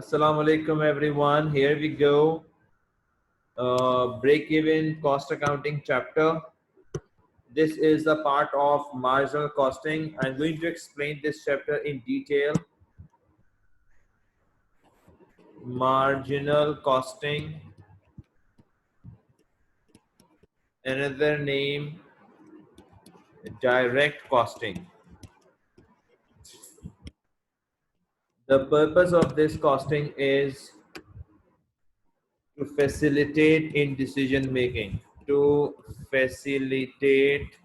Assalamu alaikum everyone. Here we go. Break-even cost accounting chapter. This is the part of marginal costing. I'm going to explain this chapter in detail. Marginal costing. Another name, direct costing. The purpose of this costing is to facilitate in decision making. To facilitate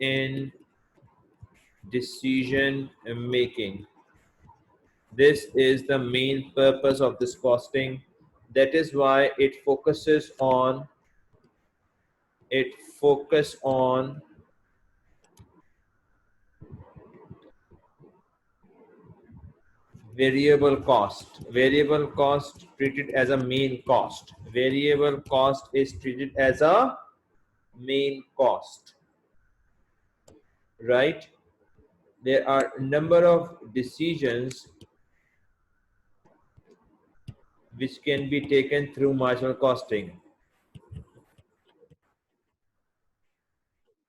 in decision making. This is the main purpose of this costing. That is why it focuses on variable cost. Variable cost treated as a main cost. Variable cost is treated as a main cost. Right? There are a number of decisions which can be taken through marginal costing.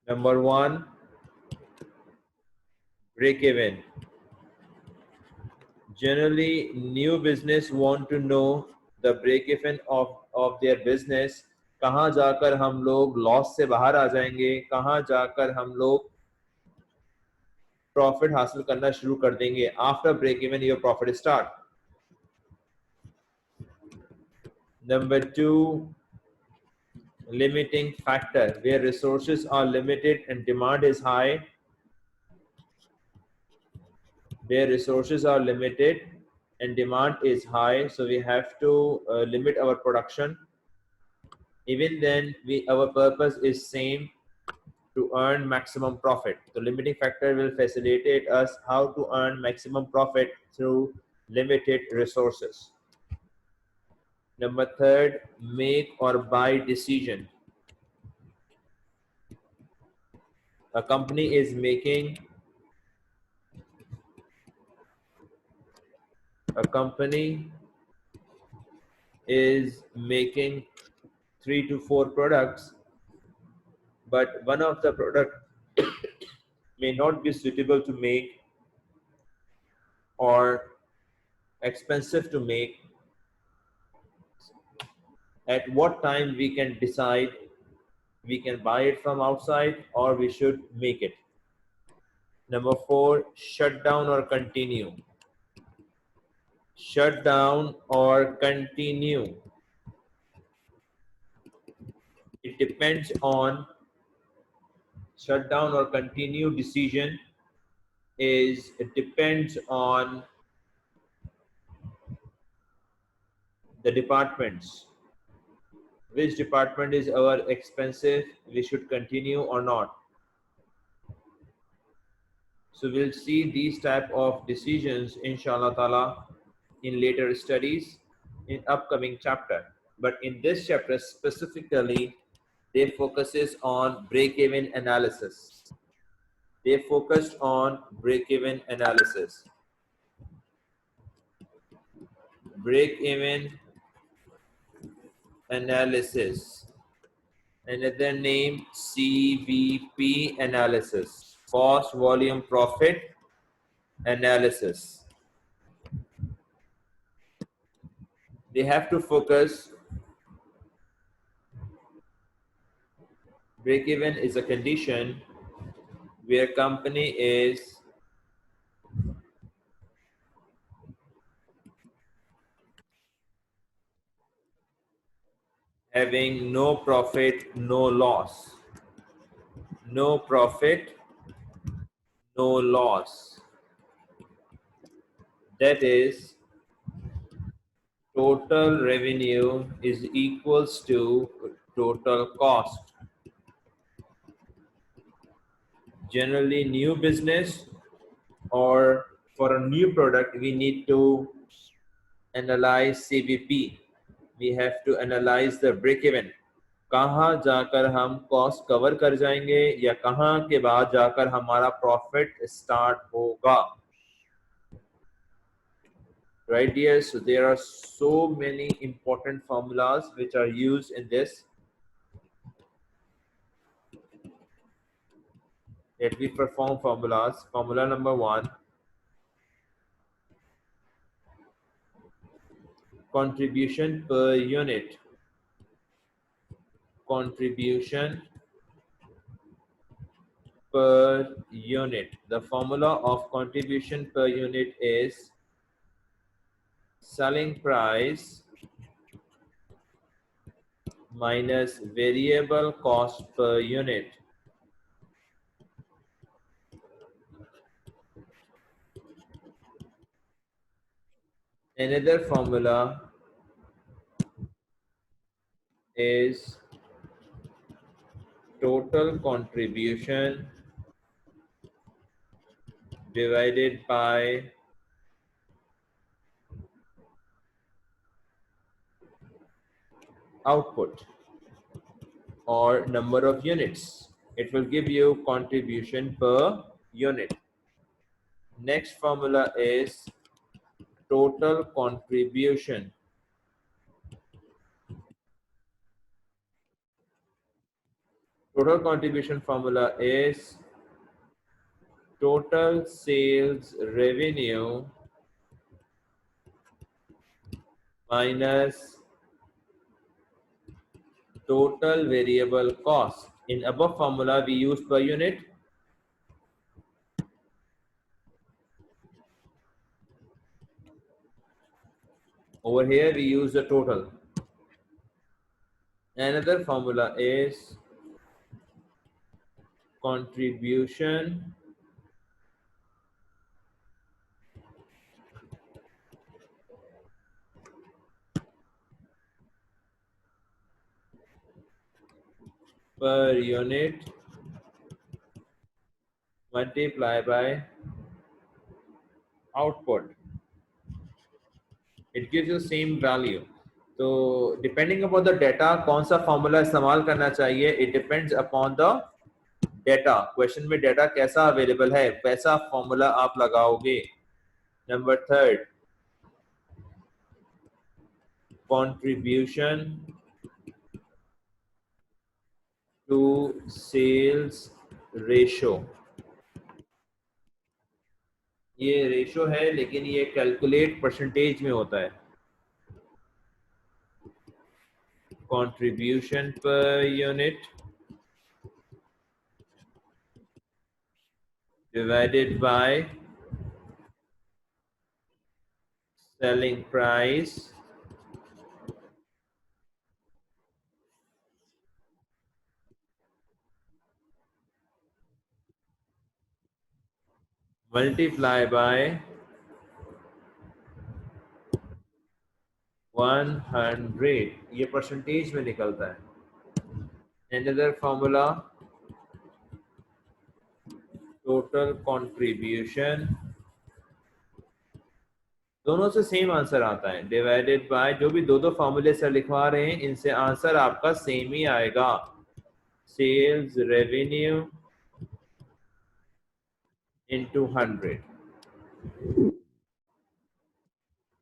Number one, break even. Generally, new business want to know the break even of their business. कहाँ जाकर हम लोग loss से बाहर आ जाएंगे, कहाँ जाकर हम लोग प्रॉफिट हासिल करना शुरू कर देंगे. After break even your profit start. Number 2, limiting factor, where resources are limited and demand is high. Where resources are limited and demand is high, so we have to limit our production. Even then, our purpose is same, to earn maximum profit. The limiting factor will facilitate us how to earn maximum profit through limited resources. Number 3, make or buy decision. A company is making 3 to 4 products, but one of the product may not be suitable to make or expensive to make. At what time we can decide we can buy it from outside or we should make it. Number 4, shut down or continue. Shut down or continue. It depends on shut down or continue decision it depends on the departments. Which department is our expensive, we should continue or not. So we'll see these type of decisions inshallah ta'ala in later studies in upcoming chapter. But in this chapter specifically, they focuses on break-even analysis. They focused on break-even analysis. Break-even analysis. Another name, CVP analysis. Cost, volume, profit analysis. They have to focus. Break-even is a condition where company is having no profit, no loss. No profit, no loss. That is, total revenue is equals to total cost. Generally, new business or for a new product, we need to analyze CVP. We have to analyze the break-even. कहाँ जाकर हम cost cover कर जाएंगे या कहाँ के बाद जाकर हमारा प्रॉफिट स्टार्ट होगा. right dear? So there are so many important formulas which are used in this. Let me perform formulas. Formula number 1, contribution per unit. Contribution per unit. The formula of contribution per unit is selling price minus variable cost per unit. Another formula is total contribution divided by output or number of units. It will give you contribution per unit. Next formula is total contribution. Total contribution formula is total sales revenue minus total variable cost. In above formula we use per unit. Over here we use the total. Another formula is contribution per unit multiplied by output. It gives you same value. तो depending upon the data कौन सा formula इस्तेमाल करना चाहिए, it depends upon the data. Question में data कैसा available है वैसा फॉर्मूला आप लगाओगे. Number 3, contribution to sales ratio. ये रेशो है लेकिन ये कैलकुलेट परसेंटेज में होता है. Contribution per unit divided by selling price multiply by 100. ये परसेंटेज में निकलता है. Another formula, total contribution, दोनों से सेम आंसर आता है, डिवाइडेड बाय जो भी दो दो फॉर्मूले सर लिखवा रहे हैं इनसे आंसर आपका सेम ही आएगा. Sales revenue into 100.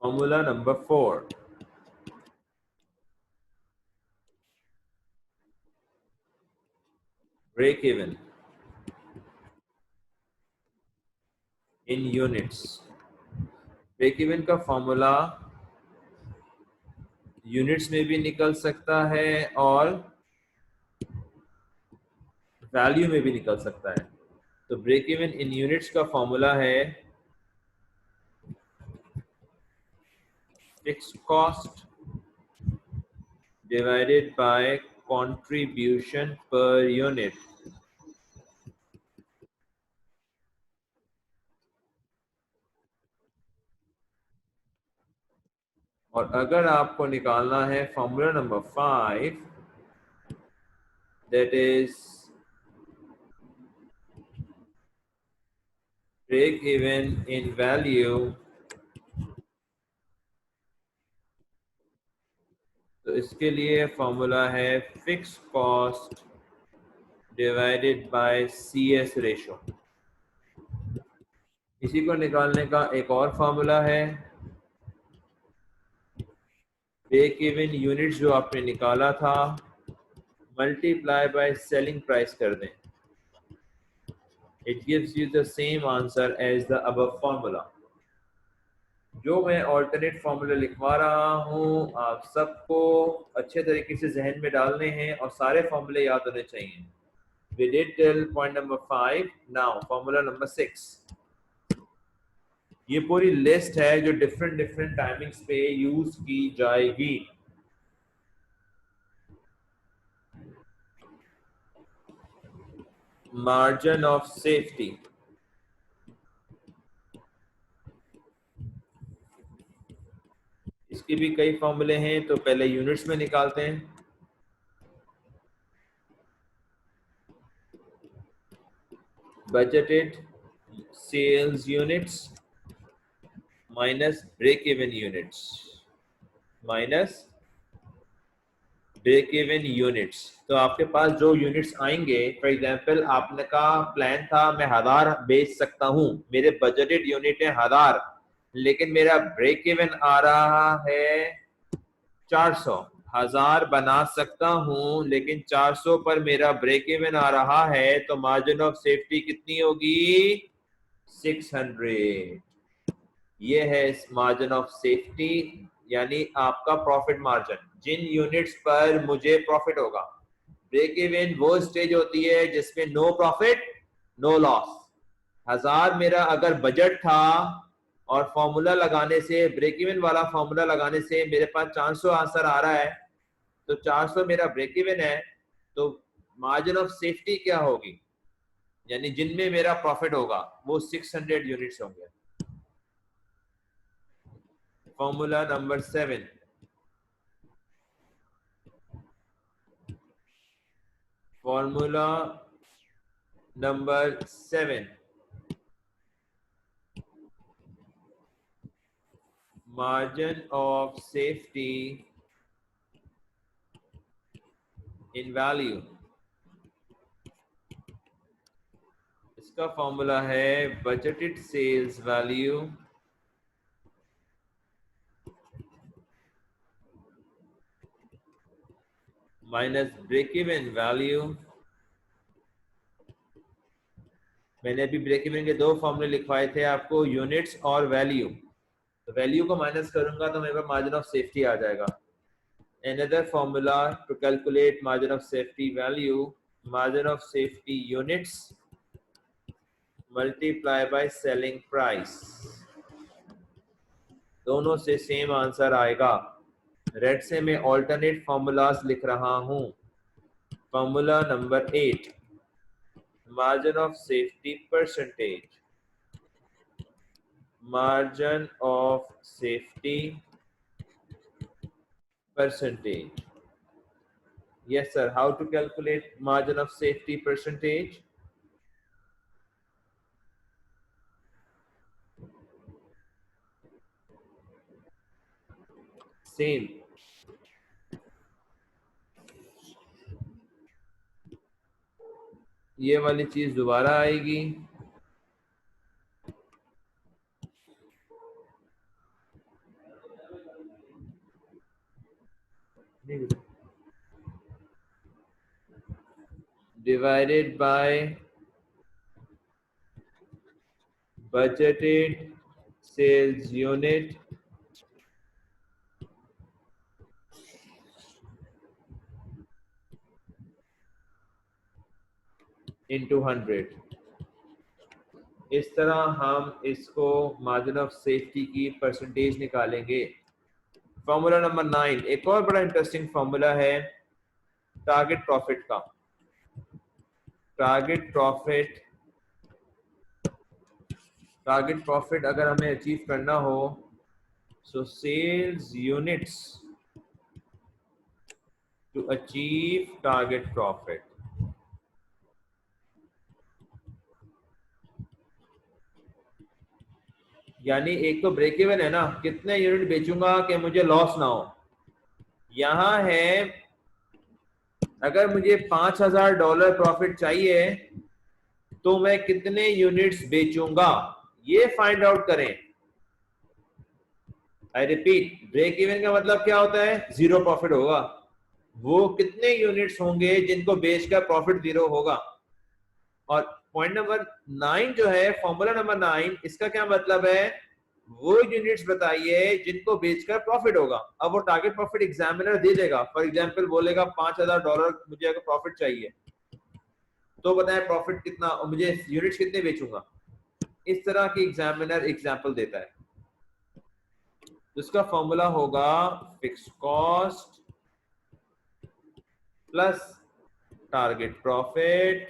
Formula number 4, break even in units. Break even का फॉर्मूला यूनिट्स में भी निकल सकता है और वैल्यू में भी निकल सकता है. तो ब्रेक इवन इन यूनिट्स का फॉर्मूला है fixed cost divided by contribution per unit. और अगर आपको निकालना है formula number 5, that is break even in value, तो इसके लिए फॉर्मूला है fix cost divided by CS ratio. इसी को निकालने का एक और फॉर्मूला है ब्रेक इवन यूनिट्स जो आपने निकाला था मल्टीप्लाई बाय सेलिंग प्राइस कर दें, it gives you the same answer as the above formula. जो मैं ऑल्टरनेट फार्मूला लिखवा रहा हूँ आप सबको अच्छे तरीके से जहन में डालने हैं और सारे फार्मूले याद होने चाहिए। We did till point number 5, now formula number 6। ये पूरी लिस्ट है जो डिफरेंट डिफरेंट टाइमिंग्स पे यूज की जाएगी। मार्जिन ऑफ सेफ्टी, इसके भी कई फॉर्मूले हैं, तो पहले यूनिट्स में निकालते हैं। Budgeted sales units minus break even units minus break even units. तो आपके पास जो यूनिट्स आएंगे, फॉर एग्जांपल आपने का प्लान था मैं 1000 बेच सकता हूं, मेरे बजटेड यूनिट है 1000, लेकिन मेरा ब्रेक इवन आ रहा है 400। 1000 बना सकता हूं लेकिन 400 पर मेरा ब्रेक इवन आ रहा है, तो मार्जिन ऑफ सेफ्टी कितनी होगी? 600। ये है मार्जिन ऑफ सेफ्टी, यानी आपका प्रॉफिट मार्जिन, जिन यूनिट्स पर मुझे प्रॉफिट होगा। ब्रेक इवन वो स्टेज होती है जिसमें नो प्रॉफिट नो लॉस। 1000 मेरा अगर बजट था और फॉर्मूला लगाने से, ब्रेक इवन वाला फॉर्मूला लगाने से मेरे पास 400 आंसर आ रहा है, तो 400 मेरा ब्रेक इवन है, तो मार्जिन ऑफ सेफ्टी क्या होगी, यानी जिनमें मेरा प्रॉफिट होगा वो 600 यूनिट्स होंगे। Formula number 7, formula number 7, margin of safety in value. इसका फॉर्मूला है budgeted sales value minus break even value. मैंने अभी ब्रेक इवन के दो फॉर्मूले लिखवाए थे आपको, यूनिट्स और वैल्यू। तो वैल्यू को माइनस करूंगा तो मेरे पास मार्जिन ऑफ सेफ्टी आ जाएगा। Another formula to calculate margin of safety value, margin of safety units multiply by selling price। दोनों से सेम आंसर आएगा। रेड से मैं ऑल्टरनेट फॉर्मूलाज लिख रहा हूं। Formula number 8, margin of safety percentage, margin of safety percentage। Yes sir, how to calculate margin of safety percentage? Same, ये वाली चीज दोबारा आएगी। divided by budgeted sales unit into 100। इस तरह हम इसको मार्जिन ऑफ सेफ्टी की परसेंटेज निकालेंगे। फॉर्मूला नंबर 9, एक और बड़ा इंटरेस्टिंग फॉर्मूला है टारगेट प्रॉफिट का। टारगेट प्रॉफिट अगर हमें अचीव करना हो, so sales units to achieve target profit. यानी एक तो ब्रेक इवन है ना, कितने यूनिट बेचूंगा कि मुझे लॉस ना हो। यहां है अगर मुझे $5000 प्रॉफिट चाहिए तो मैं कितने यूनिट्स बेचूंगा, ये फाइंड आउट करें। आई रिपीट, ब्रेक इवन का मतलब क्या होता है? जीरो प्रॉफिट होगा। वो कितने यूनिट्स होंगे जिनको बेचकर प्रॉफिट जीरो होगा। और पॉइंट नंबर 9 जो है, फॉर्मूला नंबर 9, इसका क्या मतलब है? वो यूनिट्स बताइए जिनको बेचकर प्रॉफिट होगा। अब वो टारगेट प्रॉफिट एग्जामिनर दे देगा। फॉर एग्जांपल बोलेगा $5000 मुझे अगर प्रॉफिट चाहिए, तो बताएं प्रॉफिट कितना और मुझे यूनिट्स कितने बेचूंगा। इस तरह की एग्जामिनर एग्जांपल देता है। जिसका फॉर्मूला होगा fix cost plus target profit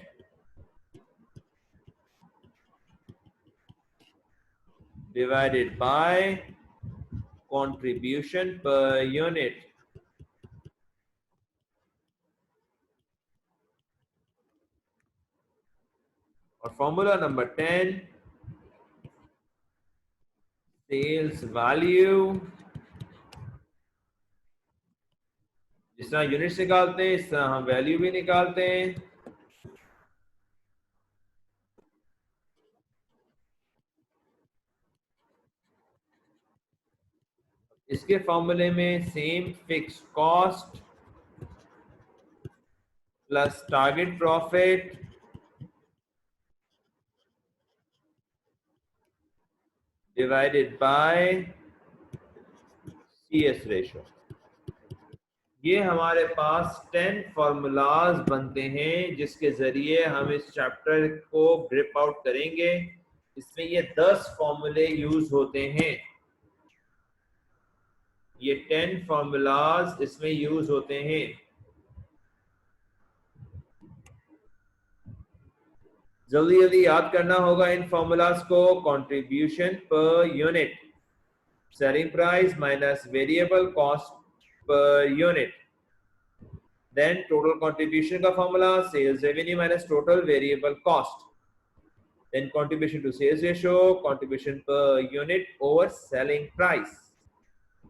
divided by contribution per unit. और फॉर्मूला नंबर 10, सेल्स वैल्यू, जिस तरह यूनिट्स निकालते हैं इस तरह हम वैल्यू भी निकालते हैं। इसके फॉर्मूले में same fix cost plus target profit divided by CS ratio. ये हमारे पास 10 फॉर्मूलाज बनते हैं जिसके जरिए हम इस चैप्टर को ग्रिप आउट करेंगे। इसमें ये 10 फॉर्मूले यूज होते हैं। ये 10 फॉर्मूलाज इसमें यूज होते हैं। जल्दी जल्दी याद करना होगा इन फॉर्मूलाज को। Contribution per unit, selling price minus variable cost per unit. Then total contribution का formula sales revenue minus total variable cost. Then contribution to sales ratio, contribution per unit over selling price.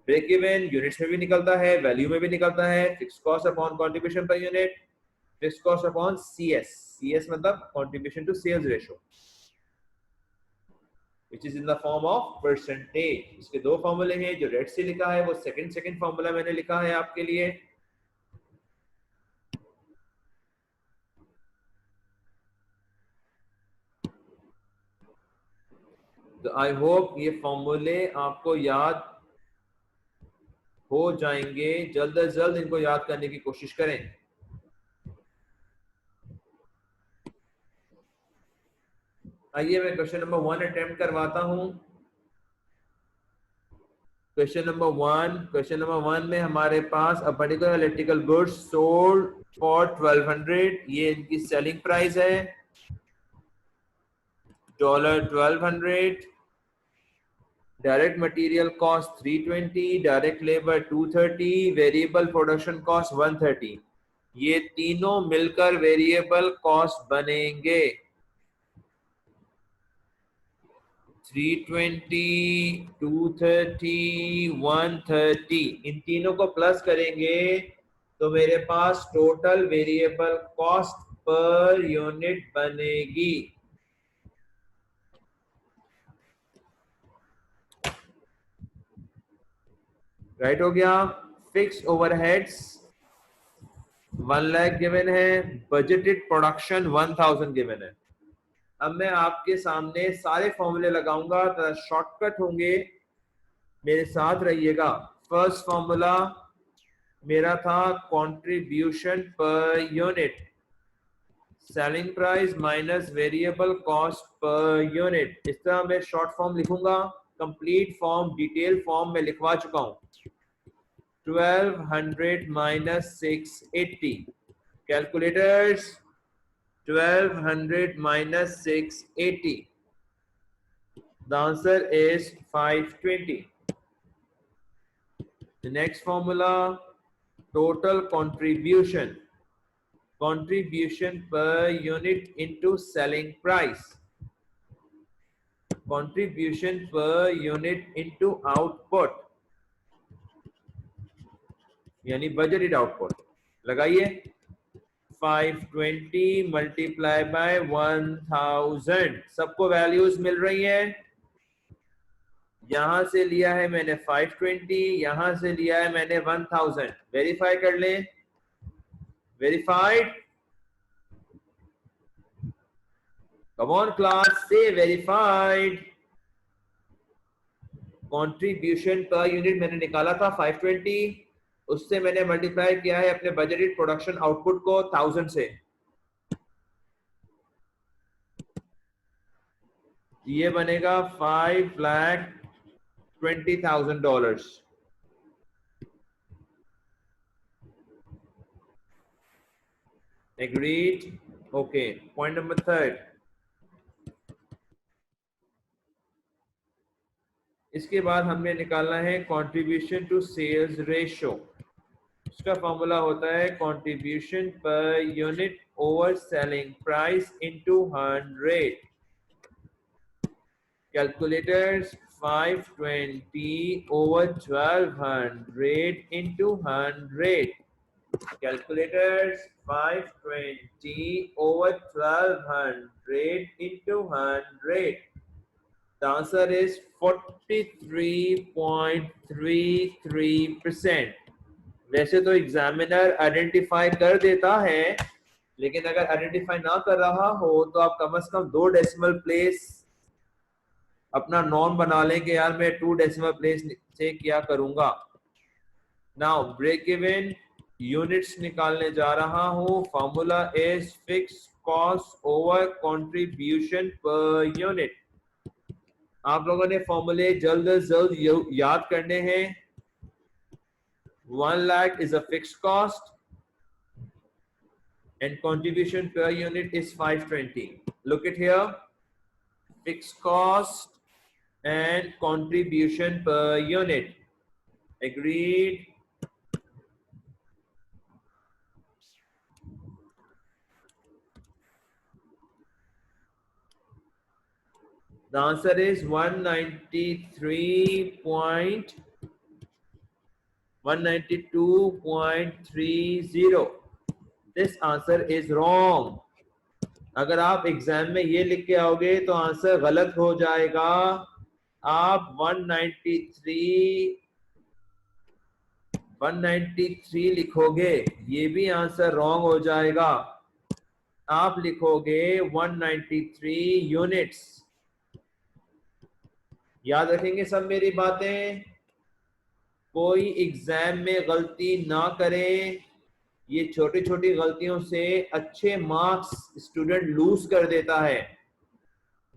Break even units में भी निकलता है, value में भी निकलता है। Fix cost upon contribution per unit, fix cost upon CS। CS मतलब contribution to sales ratio, which is in the form of percentage। इसके दो फॉर्मूले हैं। जो रेड से लिखा है वो सेकंड फॉर्मूला मैंने लिखा है आपके लिए। तो आई होप ये फॉर्मूले आपको याद हो जाएंगे। जल्द से जल्द इनको याद करने की कोशिश करें। आइए मैं क्वेश्चन नंबर 1 अटेम्प्ट करवाता हूं। क्वेश्चन नंबर 1 में हमारे पास a particular electrical goods sold for 1200। ये इनकी सेलिंग प्राइस है $1200। Direct material cost 320, direct labour 230, variable production cost 130। ये तीनों मिलकर वेरिएबल कॉस्ट बनेंगे 320, 230, 130। इन तीनों को प्लस करेंगे तो मेरे पास total variable cost per unit बनेगी। राइट हो गया। फिक्स ओवरहेड्स 1 लाख गिवन है, बजटेड प्रोडक्शन 1000 गिवन है। अब मैं आपके सामने सारे फॉर्मूले लगाऊंगा, तो शॉर्टकट होंगे, मेरे साथ रहिएगा। फर्स्ट फॉर्मूला मेरा था contribution per unit, selling price minus variable cost per unit. इस तरह मैं शॉर्ट फॉर्म लिखूंगा। कंप्लीट फॉर्म, डिटेल फॉर्म में लिखवा चुका हूं। 1200 minus 680। Calculators, 1200 minus 680. The answer is 520. The next formula, total contribution. Contribution per unit into selling price. Contribution per unit into output, यानी budgeted output। लगाइए 520 मल्टीप्लाई बाय 1000। सबको values मिल रही हैं? यहां से लिया है मैंने 520, यहां से लिया है मैंने 1000। वेरीफाई कर लें। वेरीफाइड। कम ऑन क्लास से वेरीफाइड। कंट्रीब्यूशन पर यूनिट मैंने निकाला था 520, उससे मैंने मल्टीप्लाई किया है अपने बजटेड प्रोडक्शन आउटपुट को 1000 से। ये बनेगा $5,20,000। एग्रीड। Okay, point number 3। इसके बाद हमें निकालना है कंट्रीब्यूशन टू सेल्स रेशो। इसका फॉर्मूला होता है contribution per unit over selling price into 100। Calculators, 520 over 1200 into 100. Calculators, 520 over 1200 into 100. The answer is 43.33%. वैसे तो एग्जामिनर आइडेंटिफाई कर देता है, लेकिन अगर आइडेंटिफाई ना कर रहा हो तो आप कम से कम 2 डेसिमल प्लेस अपना नॉन बना लें कि यार मैं 2 डेसिमल प्लेस से क्या करूंगा। नाउ ब्रेक इवन यूनिट्स निकालने जा रहा हूं। Formula is fix cost over contribution per unit. आप लोगों ने फॉर्मूले जल्द से जल्द याद करने हैं। 1 lakh is a fixed cost and contribution per unit is 520. Look at here, fixed cost and contribution per unit. Agreed. The answer is 192.30. This answer is wrong. अगर आप एग्जाम में ये लिख के आओगे तो आंसर गलत हो जाएगा। आप 193 लिखोगे, ये भी आंसर रॉन्ग हो जाएगा। आप लिखोगे 193 यूनिट्स। याद रखेंगे सब मेरी बातें, कोई एग्जाम में गलती ना करें। ये छोटी छोटी गलतियों से अच्छे मार्क्स स्टूडेंट लूज कर देता है।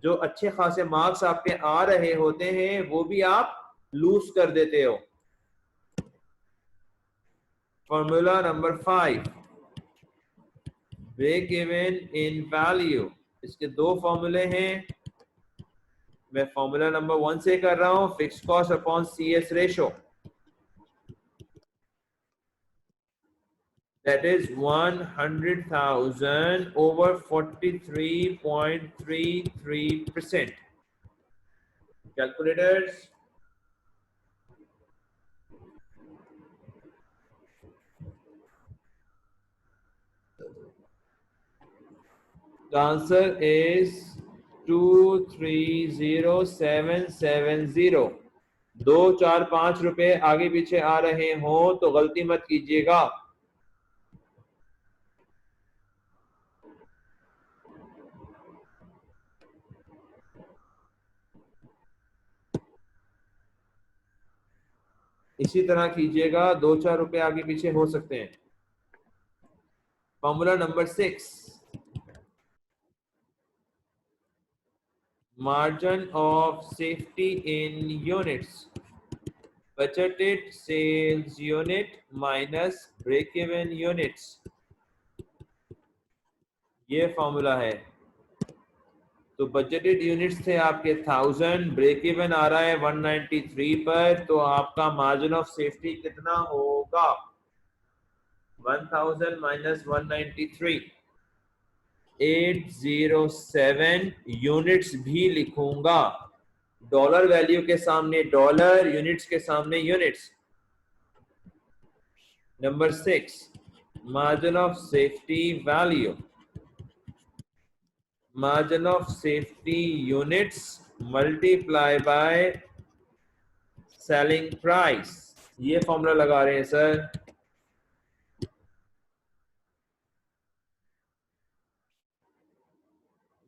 जो अच्छे खासे मार्क्स आपके आ रहे होते हैं वो भी आप लूज कर देते हो। Formula number 5, break even in value. इसके 2 फॉर्मूले हैं। मैं फॉर्मूला नंबर 1 से कर रहा हूं, fix cost upon CS ratio. That is 100,000 over 43.33%. Calculators. The answer is 230770। 2, 4, 5 रुपए आगे पीछे आ रहे हो तो गलती मत कीजिएगा। इसी तरह कीजिएगा, 2, 4 रुपए आगे पीछे हो सकते हैं। Formula number 6, margin of safety in units. Budgeted sales unit minus break even units। ये फॉर्मूला है। तो बजटेड यूनिट्स थे आपके 1000, ब्रेक इवन आ रहा है 193 पर, तो आपका मार्जिन ऑफ सेफ्टी कितना होगा? 1000 माइनस 193, 807 यूनिट्स भी लिखूंगा। डॉलर वैल्यू के सामने डॉलर, यूनिट्स के सामने units. Number 6, margin of safety value. Margin of safety units multiply by selling price. ये फॉर्मूला लगा रहे हैं sir.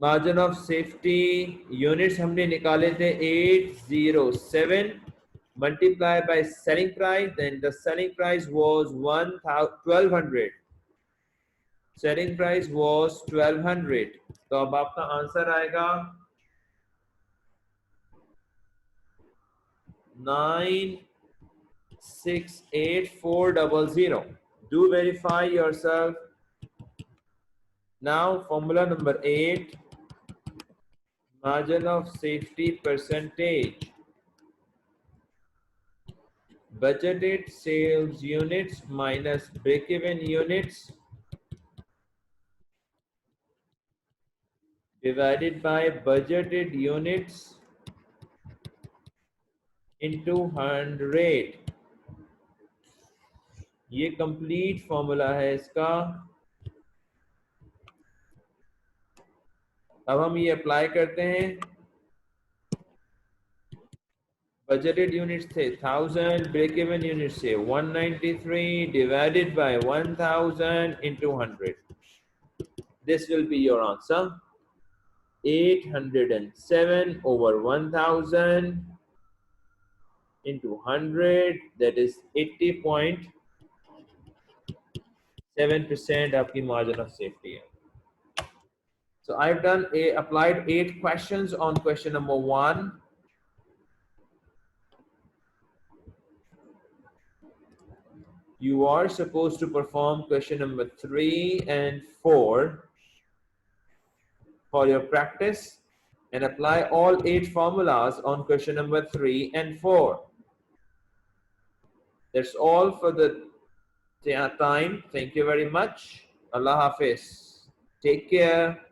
Margin of safety units हमने निकाले थे 807 multiply by selling price, then the selling price was 1200. Selling price was 1200. तो अब आपका आंसर आएगा 968,400. Do verify yourself. Now formula number 8, margin of safety percentage. Budgeted sales units minus break-even units divided by budgeted units into 100. ये complete formula है इसका. अब हम ये अप्लाई करते हैं. बजटेड यूनिट्स थे 1000, ब्रेक इवन यूनिट्स थे 193 divided by 1000 into 100. This will be your answer. 807 over 1000 into 100, that is 80.7% आपकी margin of safety है. So I've applied 8 questions on question number 1. You are supposed to perform question number 3 and 4 for your practice and apply all 8 formulas on question number 3 and 4. That's all for the time. Thank you very much. Allah Hafiz. Take care.